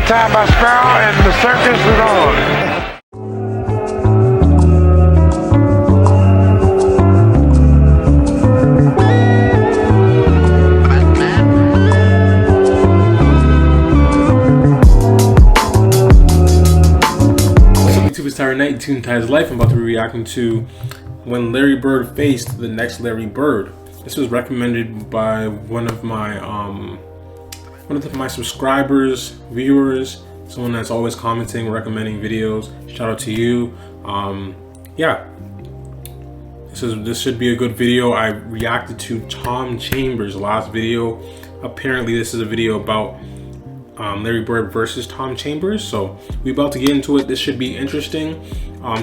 time by Sparrow, and the circus is on. It's Tyler Knight, Tune Ty's Life. I'm about to be reacting to when Larry Bird faced the next Larry Bird. This was recommended by one of my subscribers, viewers, someone that's always commenting, recommending videos. Shout out to you. Yeah, this should be a good video. I reacted to Tom Chambers' last video. Apparently, this is a video about Larry Bird versus Tom Chambers, so we're about to get into it. This should be interesting.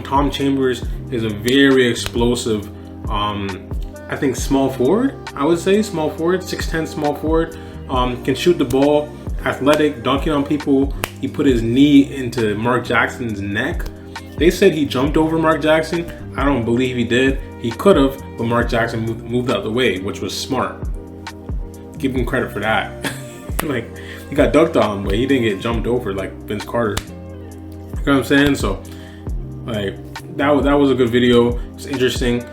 Tom Chambers is a very explosive, I think small forward. I would say small forward, 6'10" small forward. Can shoot the ball, athletic, dunking on people. He put his knee into Mark Jackson's neck. They said he jumped over Mark Jackson. I don't believe he did. He could have, but Mark Jackson moved out of the way, which was smart. Give him credit for that. Like, he got dunked on, but he didn't get jumped over like Vince Carter. You know what I'm saying? So, like, that was a good video. It's interesting.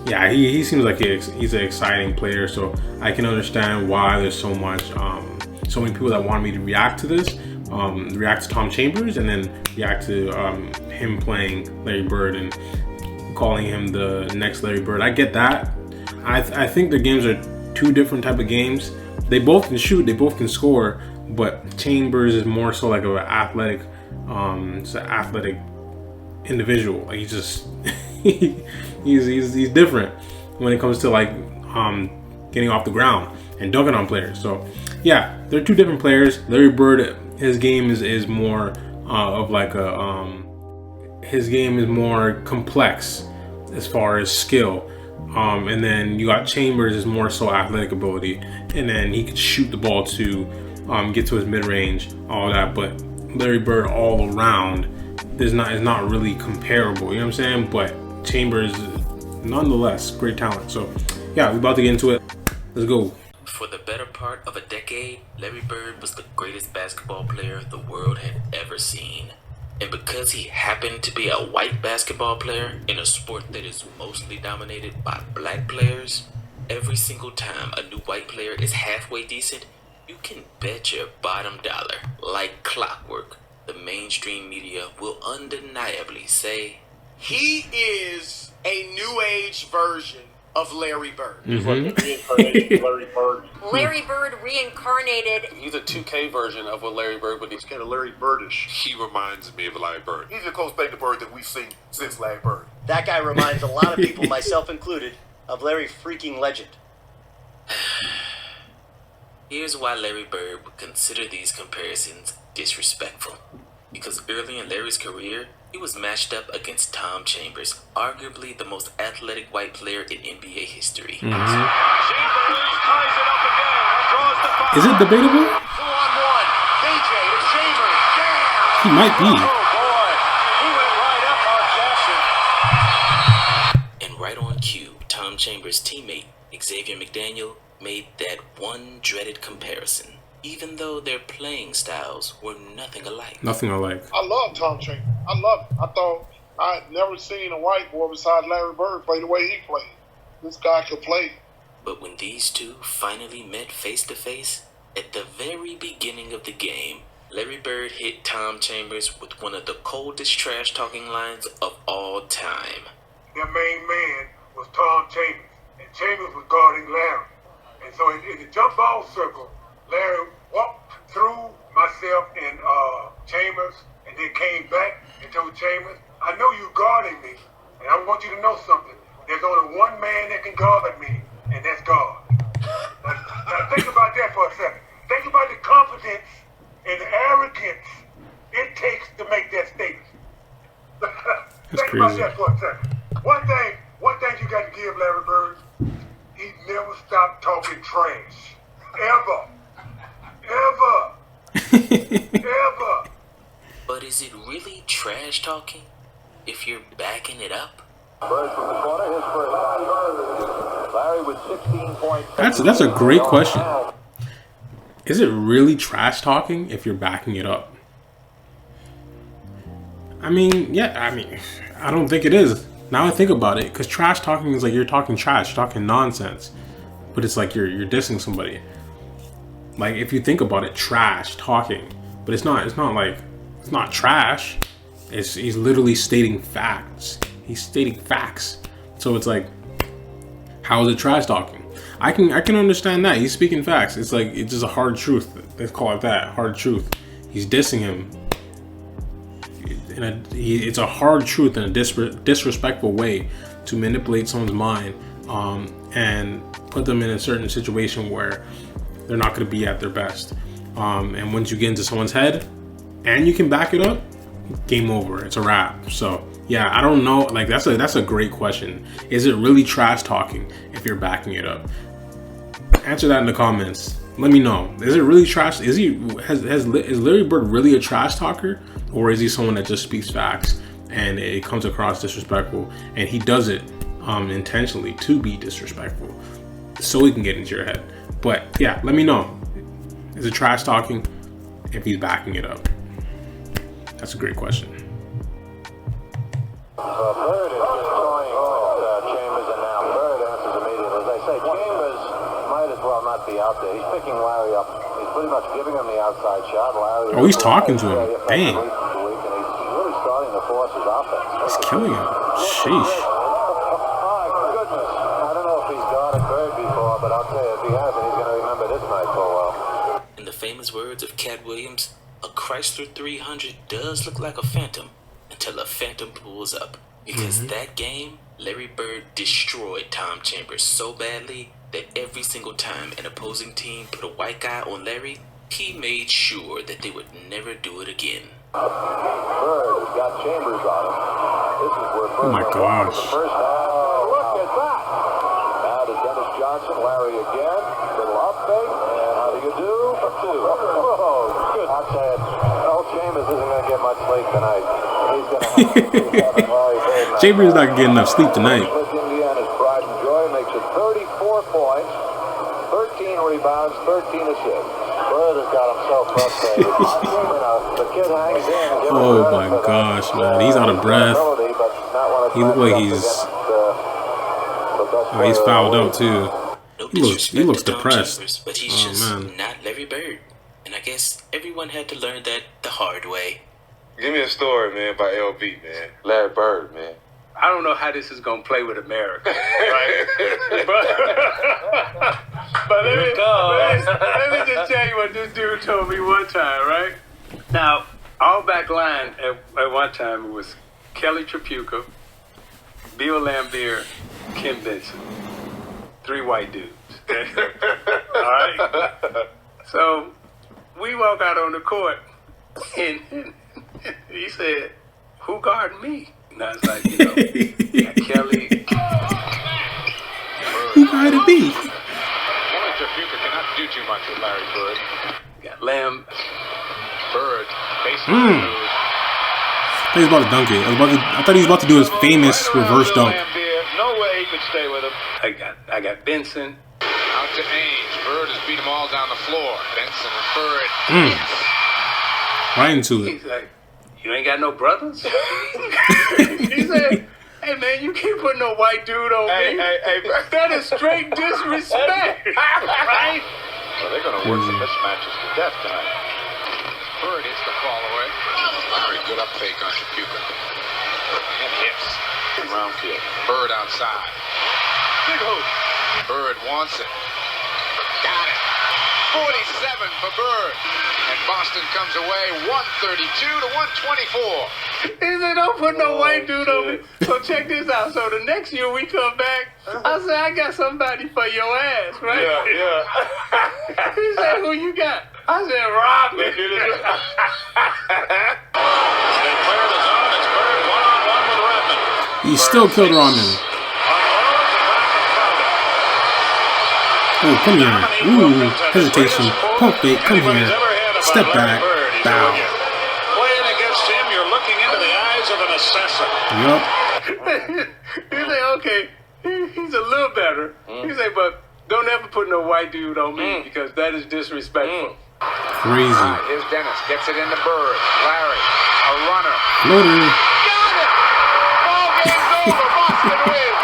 Yeah, he seems like he's an exciting player, so I can understand why there's so many people that want me to react to this, react to Tom Chambers, and then react to him playing Larry Bird and calling him the next Larry Bird. I get that. I think the games are two different type of games. They both can shoot, they both can score, but Chambers is more so like an athletic, it's an athletic individual. Like he's just he's different when it comes to like getting off the ground and dunking on players. So yeah, they're two different players. Larry Bird, his game is more of like a his game is more complex as far as skill. And then you got Chambers is more so athletic ability, and then he could shoot the ball to get to his mid-range, all that. But Larry Bird all around is not really comparable, you know what I'm saying? But Chambers nonetheless great talent. So yeah, we're about to get into it. Let's go. For the better part of a decade, Larry Bird was the greatest basketball player the world had ever seen. And because he happened to be a white basketball player in a sport that is mostly dominated by black players, every single time a new white player is halfway decent, you can bet your bottom dollar, like clockwork, the mainstream media will undeniably say, he is a new age version of Larry Bird. He's like a reincarnated Larry Bird. Larry Bird reincarnated. He's a 2K version of what Larry Bird would be. He's kind of Larry Birdish. He reminds me of Larry Bird. He's the closest thing to Bird that we've seen since Larry Bird. That guy reminds a lot of people, myself included, of Larry freaking Legend. Here's why Larry Bird would consider these comparisons disrespectful. Because early in Larry's career, he was matched up against Tom Chambers, arguably the most athletic white player in NBA history. Is it debatable? He might be. And right on cue, Tom Chambers' teammate, Xavier McDaniel, made that one dreaded comparison, even though their playing styles were nothing alike. Nothing alike. I love Tom Chambers. I love him. I thought I had never seen a white boy besides Larry Bird play the way he played. This guy could play. But when these two finally met face to face, at the very beginning of the game, Larry Bird hit Tom Chambers with one of the coldest trash-talking lines of all time. Their main man was Tom Chambers, and Chambers was guarding Larry. And so in the jump ball circle, Larry walked through myself and Chambers, and then came back and told Chambers, I know you guarding me, and I want you to know something. There's only one man that can guard me, and that's God. Now think about that for a second. Think about the confidence and the arrogance it takes to make that statement. Think about that for a second. One thing you got to give Larry Bird, he never stopped talking trash. Ever. But is it really trash talking if you're backing it up? Bird from the corner, his first. Larry with 16 points. That's a great question. is it really trash talking if you're backing it up? I mean, yeah, I don't think it is. Now I think about it, because trash talking is like you're talking trash, you're talking nonsense, but it's like you're dissing somebody. Like if you think about it, trash talking, but it's not trash. He's literally stating facts. He's stating facts. So it's like, how is it trash talking? I can understand that. He's speaking facts. It's like, it's just a hard truth. Let's call it that, hard truth. He's dissing him. It's a hard truth in a disrespectful way to manipulate someone's mind and put them in a certain situation where they're not going to be at their best. And once you get into someone's head and you can back it up, game over. It's a wrap. So yeah, I don't know. Like that's a great question. Is it really trash talking if you're backing it up? Answer that in the comments. Let me know. Is it really trash? Is Larry Bird really a trash talker, or is he someone that just speaks facts and it comes across disrespectful, and he does it intentionally to be disrespectful so he can get into your head? But yeah, let me know. Is it trash talking if he's backing it up? That's a great question. Bird is just toying with Chambers, and now Bird answers immediately. As I say, Chambers might as well not be out there. He's picking Larry up. He's pretty much giving him the outside shot. Larry, oh, he's talking to him. Dang. And he's really starting to force his offense. He's killing him. Sheesh. My goodness. I don't know if he's guarded Bird before, but I'll tell you, if he hasn't, he's going to remember this night so well. In the famous words of Cat Williams, a Chrysler 300 does look like a phantom until a phantom pulls up. Because that game, Larry Bird destroyed Tom Chambers so badly that every single time an opposing team put a white guy on Larry, he made sure that they would never do it again. Bird has got Chambers on him. This is where Bird Oh my gosh. First, look at that. Now to Dennis Johnson, Larry again. Little up fake. And how do you do? For two. Oh, good. I'll say it. Old Chambers isn't going to get much sleep tonight. He's going to have a nice. Chambers not getting enough sleep tonight. Indiana's pride and joy makes it 34 points, 13 rebounds, 13 assists. Bird has got him so frustrated. The kid hangs in. Oh my gosh, man. He's out of breath. He looks like he's fouled up too. He looks depressed. Chambers, but he's just not Larry Bird. And I guess everyone had to learn that the hard way. Give me a story, man, about LB, man. Larry Bird, man. I don't know how this is going to play with America, right? but let me just tell you what this dude told me one time, right? Now, our back line at one time it was Kelly Tripucka, Bill Laimbeer, Kim Benson. 3 white dudes. All right? So we walk out on the court, and he said, "Who guarded me?" And I was like, you know, got Kelly. Who guarded me? Kelly Tripucka cannot do too much with Larry Bird. Got Lamb. Bird, basically. He's about to dunk it. I thought he was about to do his famous reverse dunk. No way he could stay with him. I got Benson. Out to Ainge. Bird has beat them all down the floor. Benson and Bird. Right into it. He's like, "You ain't got no brothers?" He said, "Hey man, you can't put no white dude on me. That is straight disrespect." Right? So they're going to work the mismatches to death tonight. Bird hits the fall away. Larry, good up fake on Tripucka. And hits. Round field. Bird outside. Big hoop. Bird wants it. Got it. 47 for Bird. And Boston comes away 132 to 124. He said, "Don't put no white dude on me." So check this out. So the next year we come back, I said, "I got somebody for your ass, right?" Yeah. He said, "Who you got?" I said, "Rodman." They clear the zone. It's Bird one-on-one with Rodman. He still killed Rodman. Oh, come here. Ooh, hesitation. Pump fake. Come here. Step back. Bow. Playing against him, you're looking into the eyes of an assassin. Yup. He said, "Okay, he's a little better." He said, "But Don't ever put no white dude on me because that is disrespectful. Crazy. All right, here's Dennis. Gets it into Bird. Larry, a runner. Floater. Got it! Ball game's over. Boston wins.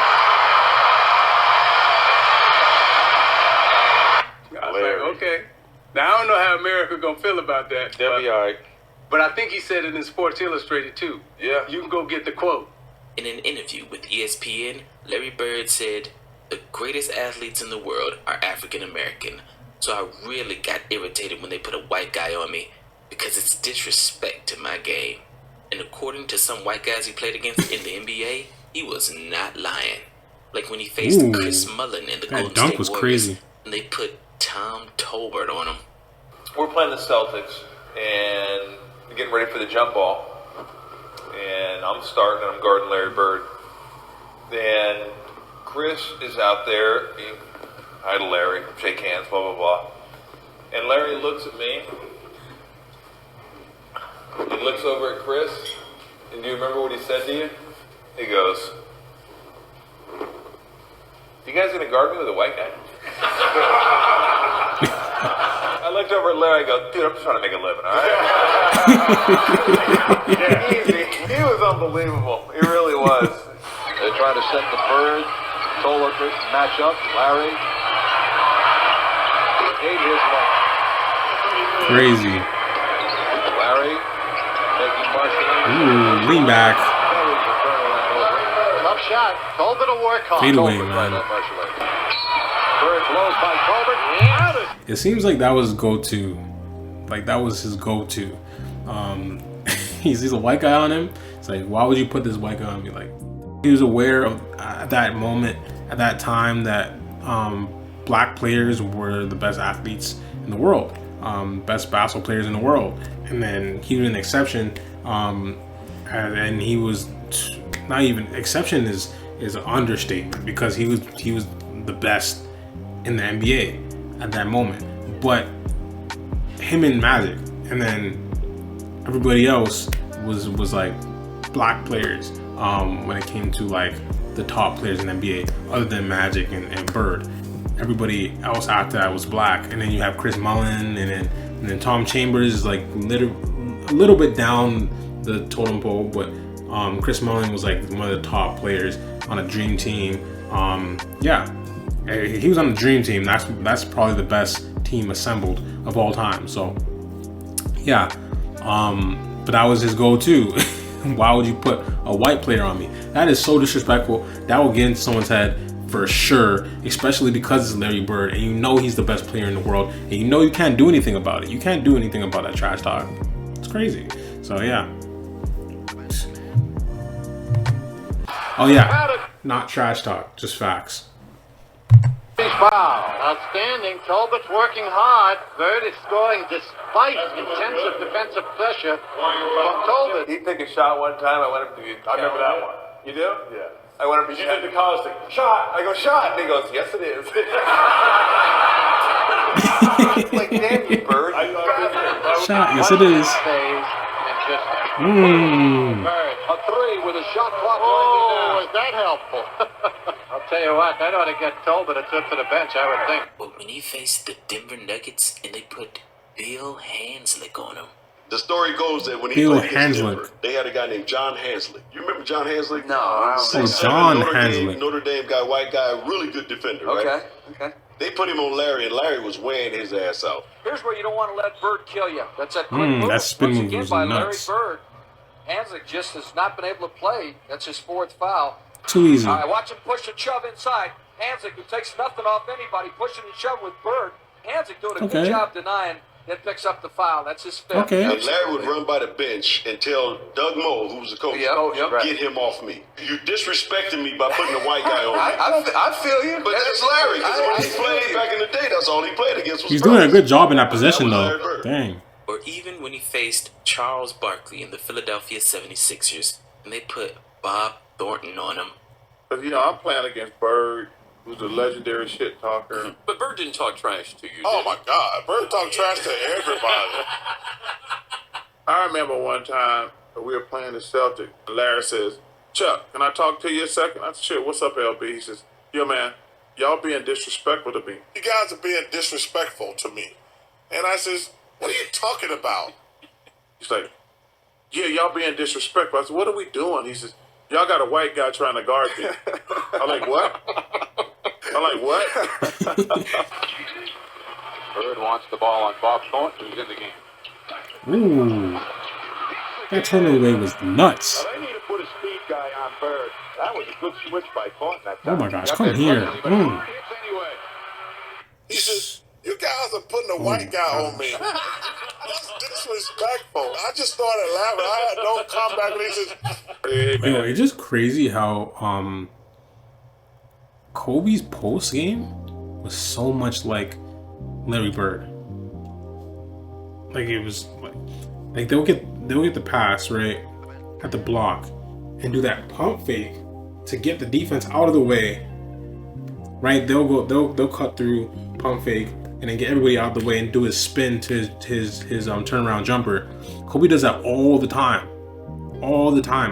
I was like, okay. Now, I don't know how America gonna feel about that. They'll be all right. But I think he said it in Sports Illustrated, too. Yeah. You can go get the quote. In an interview with ESPN, Larry Bird said, "The greatest athletes in the world are African American, so I really got irritated when they put a white guy on me because it's disrespect to my game." And according to some white guys he played against in the NBA, he was not lying. Like when he faced Ooh, Chris Mullin in the that Golden dunk State was Warriors, crazy. and they put Tom Tolbert on him. We're playing the Celtics, and we're getting ready for the jump ball. And I'm starting, and I'm guarding Larry Bird. And Chris is out there. Hi to Larry, shake hands, blah, blah, blah. And Larry looks at me. He looks over at Chris. And do you remember what he said to you? He goes, "You guys gonna guard me with a white guy?" I looked over at Larry. I go, "Dude, I'm just trying to make a living, all right?" Yeah, easy. He was unbelievable. He really was. They try to set the Bird. Tolbert match up. Larry. Ate his one. Crazy. Larry taking Marshall. Ooh, lean back. Tough shot. Tolbert will work hard. Fade away, Tolbert man. right on Marshall. Bird blows by Tolbert. Out it. It seems like that was go-to. Like that was his go-to. He's a white guy on him. It's like, why would you put this white guy on me? Like, he was aware of at that moment, at that time, that black players were the best athletes in the world, best basketball players in the world, and then he was an exception. And he was not even exception is an understatement because he was the best in the NBA at that moment. But him and Magic, and then everybody else was like black players when it came to like the top players in the NBA, other than Magic and Bird. Everybody else after that was black, and then you have Chris Mullin, and then Tom Chambers is like a little bit down the totem pole, but Chris Mullin was like one of the top players on a dream team. Yeah, he was on the dream team. That's probably the best team assembled of all time. So yeah, but that was his go-to. Why would you put a white player on me? That is so disrespectful. That will get into someone's head for sure, especially because it's Larry Bird, and you know he's the best player in the world, and you know you can't do anything about it. You can't do anything about that trash talk. It's crazy. So yeah. Oh yeah, not trash talk, just facts. Foul. Outstanding. Tolbert's working hard. Bird is scoring despite intensive defensive pressure from Tolbert. He took a shot one time. I went up to you. I remember that one. You do? Yeah. I went up to you. Did the college thing. Shot. I go, shot. And he goes, yes, it is. Like, damn you, Bird. Shot. Yes, it is. A three with a shot clock. Oh, was that helpful? I'll tell you what, that ought to get Tolbert a trip to the bench, I would think. But when he faced the Denver Nuggets and they put Bill Hansick on him. The story goes that when he Bill played against Hansick. Denver, they had a guy named John Hansick. You remember John Hansick? No, I don't Oh, John Hansick. Notre Dame guy, white guy, really good defender, right? Okay. They put him on Larry, and Larry was wearing his ass out. Here's where you don't want to let Bird kill you. That's that quick move. That spin Once move again was by nuts. Larry Bird. Hansick just has not been able to play. That's his fourth foul. Too easy. All right, watch him push and shove inside. Hansick, who takes nothing off anybody, pushing and shoving with Bird. Hansick doing a good job denying, then picks up the foul. That's his fifth. Okay. And Larry would run by the bench and tell Doug Moe, who was the coach, get him off me. You disrespecting me by putting a white guy on me. I feel you. But that's Larry, because when he played back in the day, that's all he played against was He's doing a Bird. good job in that possession though. Dang. Or even when he faced Charles Barkley in the Philadelphia 76ers and they put Bob Thornton on him. Because, you know, I'm playing against Bird, who's a legendary shit talker. But Bird didn't talk trash to you. Oh my God, Bird talked trash to everybody. I remember one time we were playing the Celtics. Larry says, "Chuck, can I talk to you a second?" I said, "Sure, what's up, LB?" He says, "Yo, man, y'all being disrespectful to me. You guys are being disrespectful to me. And I says, what are you talking about? He's like, yeah, y'all being disrespectful. I said, what are we doing? He says, y'all got a white guy trying to guard me. I'm like, what? Bird wants the ball on Bob Thornton, who's in the game. Ooh. That turnover was nuts. Now, they need to put a speed guy on Bird. That was a good switch by Thornton that Oh time. my gosh, come here. He says, you guys are putting a white guy on me. That's disrespectful. I just started laughing. I had no comeback. And he says, hey, man. Yo, it's just crazy how Kobe's post game was so much like Larry Bird. Like it was like they'll get the pass right at the block and do that pump fake to get the defense out of the way. Right, they'll cut through, pump fake, and then get everybody out of the way and do his spin to his turnaround jumper. Kobe does that all the time.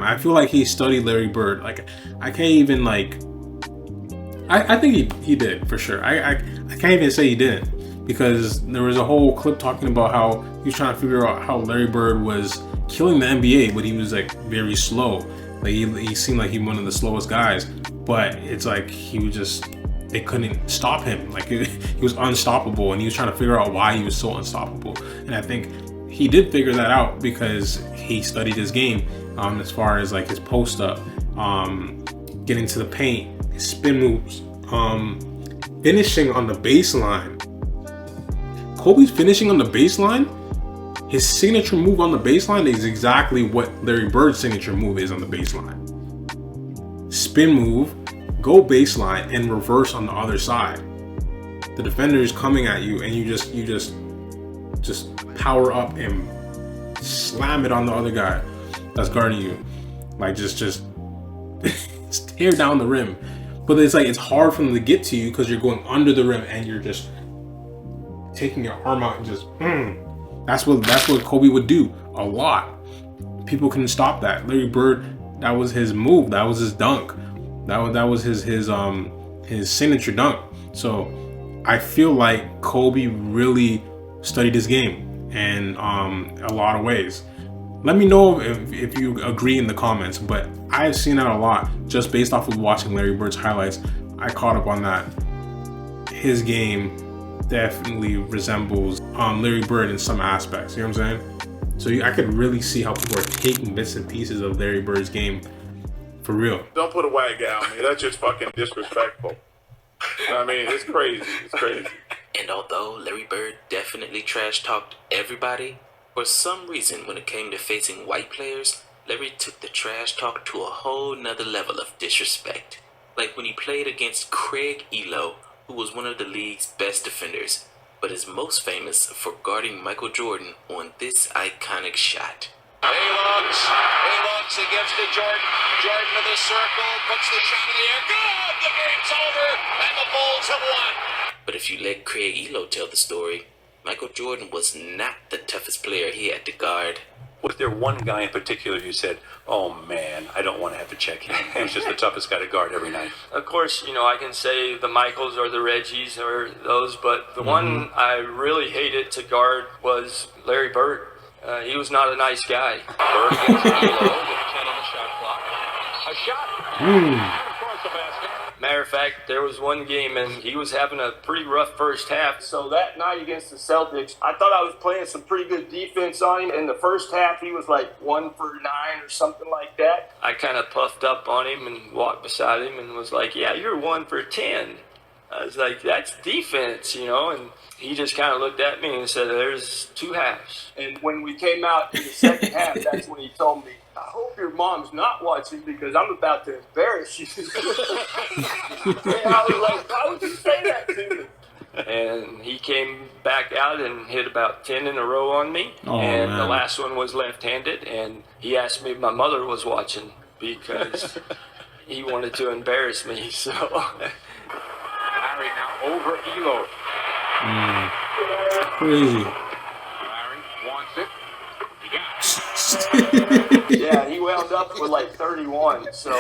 I feel like he studied Larry Bird. Like I can't even like. I think he did for sure. I can't even say he didn't, because there was a whole clip talking about how he was trying to figure out how Larry Bird was killing the NBA, but he was like very slow. Like he seemed like he was one of the slowest guys, but it's like they couldn't stop him. Like he was unstoppable, and he was trying to figure out why he was so unstoppable. And I think he did figure that out because he studied his game, as far as like his post up, getting to the paint, his spin moves, finishing on the baseline. Kobe's finishing on the baseline, his signature move on the baseline is exactly what Larry Bird's signature move is on the baseline. Spin move, go baseline, and reverse on the other side. The defender is coming at you, and you just power up and slam it on the other guy that's guarding you. Like just tear down the rim. But it's like it's hard for them to get to you because you're going under the rim and you're just taking your arm out and just That's what Kobe would do a lot. People couldn't stop that. Larry Bird, that was his move. That was his dunk. That was his signature dunk. So I feel like Kobe really studied his game in a lot of ways. Let me know if you agree in the comments, but I've seen that a lot just based off of watching Larry Bird's highlights. I caught up on that. His game definitely resembles Larry Bird in some aspects. You know what I'm saying? So I could really see how people are taking bits and pieces of Larry Bird's game for real. Don't put a white guy on me. That's just fucking disrespectful. I mean, it's crazy. It's crazy. And although Larry Bird definitely trash talked everybody, for some reason when it came to facing white players, Larry took the trash talk to a whole nother level of disrespect. Like when he played against Craig Elo, who was one of the league's best defenders, but is most famous for guarding Michael Jordan on this iconic shot. He looks, he gives to Jordan. Jordan to the circle, puts the shot in the air. Good! The game's over, and the Bulls have won. But if you let Craig Elo tell the story, Michael Jordan was not the toughest player he had to guard. Was there one guy in particular who said, oh man, I don't want to have to check him. He's just the toughest guy to guard every night? Of course, I can say the Michaels or the Reggies or those, but the one I really hated to guard was Larry Bird. He was not a nice guy. Bird against Elo with 10 on the shot clock. A shot. And of course the basket. Matter of fact, there was one game and he was having a pretty rough first half. So that night against the Celtics, I thought I was playing some pretty good defense on him. In the first half, he was like 1 for 9 or something like that. I kind of puffed up on him and walked beside him and was like, yeah, you're 1 for 10. I was like, that's defense, and he just kind of looked at me and said, there's 2 halves. And when we came out in the second half, that's when he told me, I hope your mom's not watching because I'm about to embarrass you. And I was like, why would you say that to me? And he came back out and hit about 10 in a row on me. The last one was left-handed. And he asked me if my mother was watching because he wanted to embarrass me. So Larry now over Elo. Crazy. Larry wants it. yeah, he wound up for like 31. So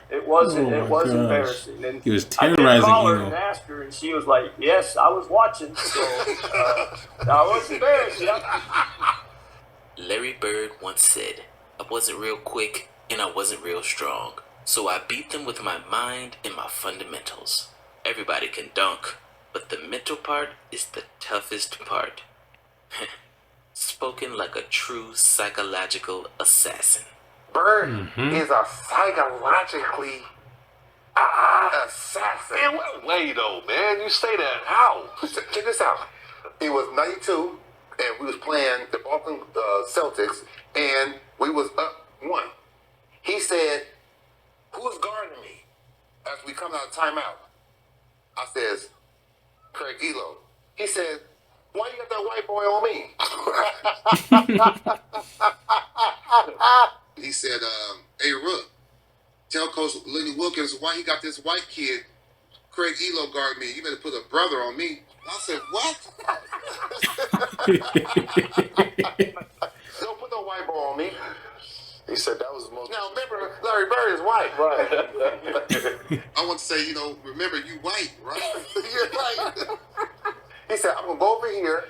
it wasn't. Oh It was my gosh. embarrassing. And He was I did terrorizing call her Elo. and asked her, and she was like, "Yes, I was watching." So I was embarrassed. Yeah. Larry Bird once said, "I wasn't real quick and I wasn't real strong, so I beat them with my mind and my fundamentals. Everybody can dunk, but the mental part is the toughest part." Spoken like a true psychological assassin. Bird is a psychologically assassin. Man, what way though, man? You say that how? Check this out. It was 92, and we was playing the Boston Celtics, and we was up 1. He said, "Who's guarding me?" As we come out of timeout. I says, "Craig Elo." He said, "Why you got that white boy on me?" He said, "Hey, Rook, tell Coach Lenny Wilkins why he got this white kid, Craig Elo, guard me. You better put a brother on me." I said, "What?" "Don't put no white boy on me." He said that was the most. Now remember, Larry Bird is white, right? I want to say, remember you white, right? You're right. He said, "I'm gonna go over here.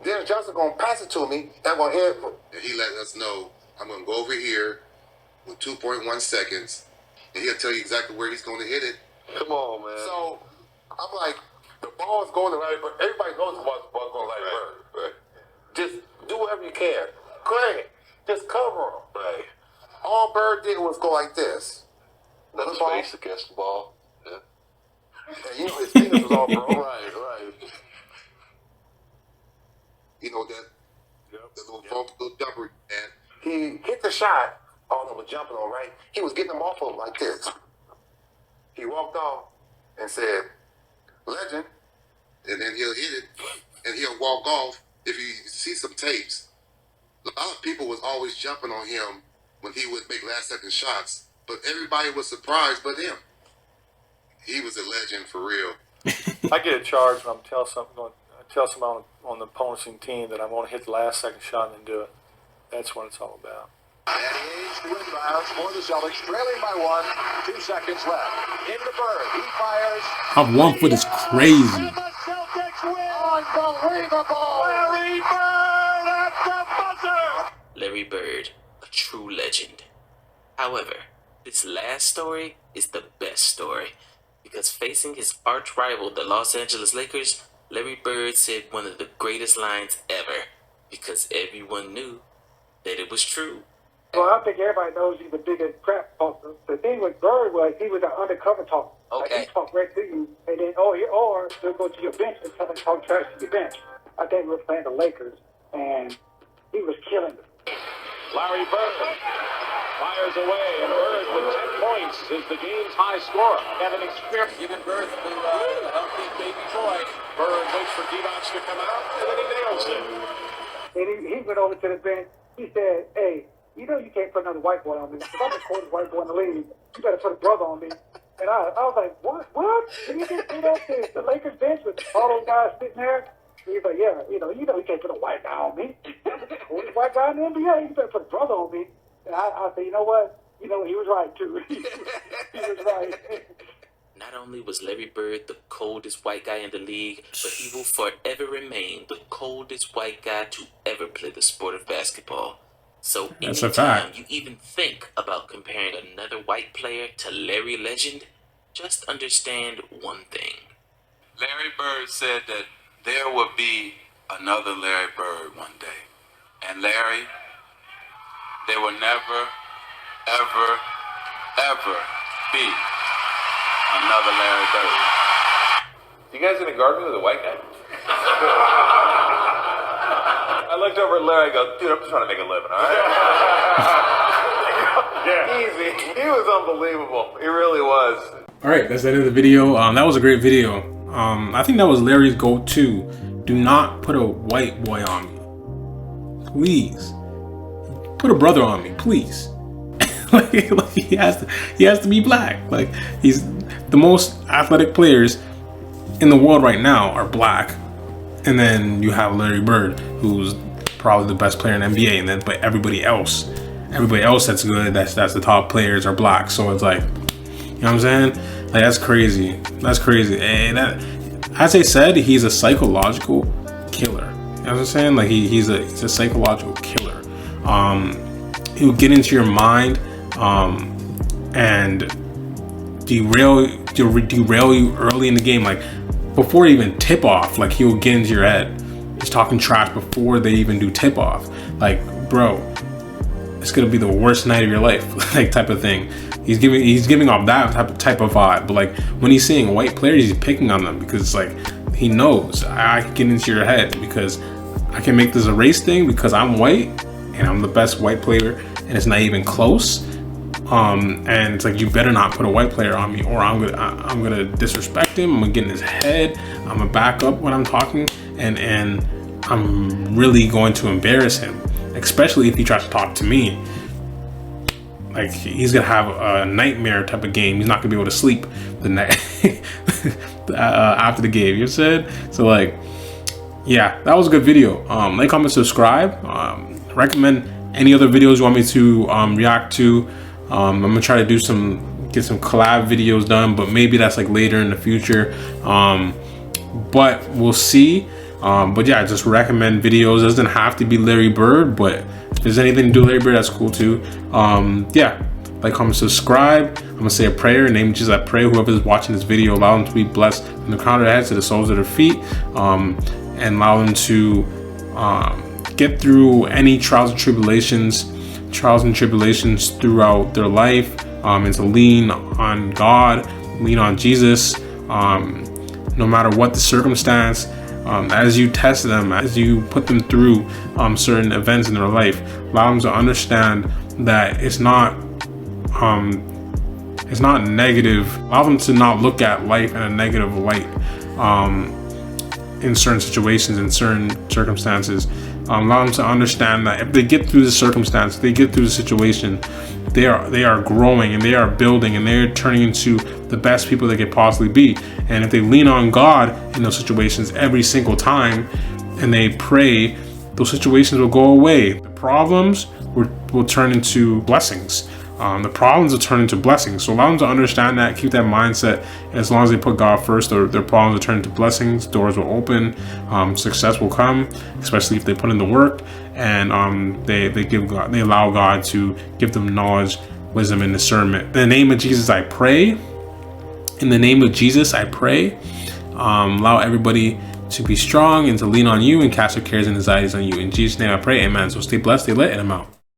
Dennis Johnson gonna pass it to me, and I'm gonna hit." And he let us know, "I'm gonna go over here with 2.1 seconds, and he'll tell you exactly where he's gonna hit it." Come on, man. So I'm like, the ball's going to Larry Bird. Everybody knows the ball's going to Larry Bird. Right. Just do whatever you can. Craig, just cover him. Right. All Bird did was go like this. Let his face against the ball. Yeah. And his fingers was all broken. Right. The little jumper, man. He hit the shot. All of them were jumping on, right? He was getting them off of him like this. He walked off and said, "Legend." And then he'll hit it, and he'll walk off. If you see some tapes, a lot of people was always jumping on him when he would make last-second shots, but everybody was surprised but him. He was a legend for real. I get a charge when I tell someone on the opposing team that I'm going to hit the last second shot and do it. That's what it's all about. And he aims to inbounds for the Celtics, trailing by 1, 2 seconds left. Into Bird, he fires. Up 1 foot is crazy. And the Celtics win! Unbelievable! Larry Bird at the buzzer! Larry Bird, a true legend. However, this last story is the best story, because facing his arch rival, the Los Angeles Lakers, Larry Bird said one of the greatest lines ever, because everyone knew that it was true. Well, I think everybody knows he's the biggest crap talker. The thing with Bird was he was an undercover talker. Okay. Like he talked right to you, and then or he'll go to your bench and tell him to talk trash to your bench. I think we were playing the Lakers, and he was killing them. Larry Bird fires away, and Bird with 10 points is the game's high scorer. And an experience giving birth to a healthy baby boy. Bird waits for Divac to come out, and then he nails it. And he went over to the bench. He said, "Hey, you know you can't put another white boy on me. If I'm the coldest white boy in the league, you better put a brother on me." And I was like, "What? Did you just do that to the Lakers bench with all those guys sitting there?" He's like, "Yeah, you know you can't put a white guy on me. I'm the coldest white guy in the NBA. You better put a brother on me." And I said, "You know what? He was right too. He was right." Not only was Larry Bird the coldest white guy in the league, but he will forever remain the coldest white guy to ever play the sport of basketball. So That's a anytime fact. you even think about comparing another white player to Larry Legend, just understand one thing. Larry Bird said that there would be another Larry Bird one day. And Larry, there will never, ever, ever be another Larry Bird. You guys gonna guard me with a white guy? I looked over at Larry. I go, "Dude, I'm just trying to make a living, all right?" Yeah. Easy. He was unbelievable. He really was. All right, that's the end of the video. That was a great video. I think that was Larry's go-to. Do not put a white boy on me, please. Put a brother on me, please. like he has to be black. Like, he's the most athletic players in the world right now are black, and then you have Larry Bird, who's probably the best player in the NBA, and then but everybody else everybody else that's good, that's the top players are black. So it's like, you know what I'm saying? Like, that's crazy. That's crazy. And that, as I said, he's a psychological killer. You know what I'm saying? Like, he's a psychological killer. He'll get into your mind and derail you early in the game, like before even tip off. Like, he'll get into your head. He's talking trash before they even do tip off. Like, bro, it's gonna be the worst night of your life, like, type of thing. He's giving off that type of vibe. But like, when he's seeing white players, he's picking on them because it's like, he knows I can get into your head because I can make this a race thing because I'm white and I'm the best white player and it's not even close. And it's like, you better not put a white player on me or I'm gonna disrespect him. I'm gonna get in his head. I'm gonna back up when I'm talking, and I'm really going to embarrass him, especially if he tries to talk to me. Like, he's gonna have a nightmare type of game. He's not gonna be able to sleep the night after the game. You said so. Like, yeah, that was a good video. Like, comment, subscribe. Recommend any other videos you want me to react to. I'm gonna try to get some collab videos done, but maybe that's like later in the future. But we'll see. But yeah, just recommend videos. It doesn't have to be Larry Bird, but if there's anything to do with Larry Bird, that's cool too. Yeah, like, comment, subscribe. I'm gonna say a prayer. In the name of Jesus, I pray whoever is watching this video, allow them to be blessed from the crown of their heads to the soles of their feet, and allow them to get through any trials and tribulations throughout their life, and to lean on God, lean on Jesus, no matter what the circumstance. As you test them, as you put them through certain events in their life, allow them to understand that it's not negative. Allow them to not look at life in a negative light in certain situations, in certain circumstances. Allow them to understand that if they get through the circumstance, if they get through the situation, they are growing and they are building and they're turning into the best people they could possibly be. And if they lean on God in those situations every single time and they pray, those situations will go away. The problems will turn into blessings. The problems will turn into blessings. So allow them to understand that, keep that mindset. As long as they put God first, their problems will turn into blessings. Doors will open. Success will come, especially if they put in the work and they allow God to give them knowledge, wisdom, and discernment. In the name of Jesus, I pray. In the name of Jesus, I pray. Allow everybody to be strong and to lean on you and cast their cares and anxieties on you. In Jesus' name, I pray. Amen. So stay blessed, stay lit, and I'm out.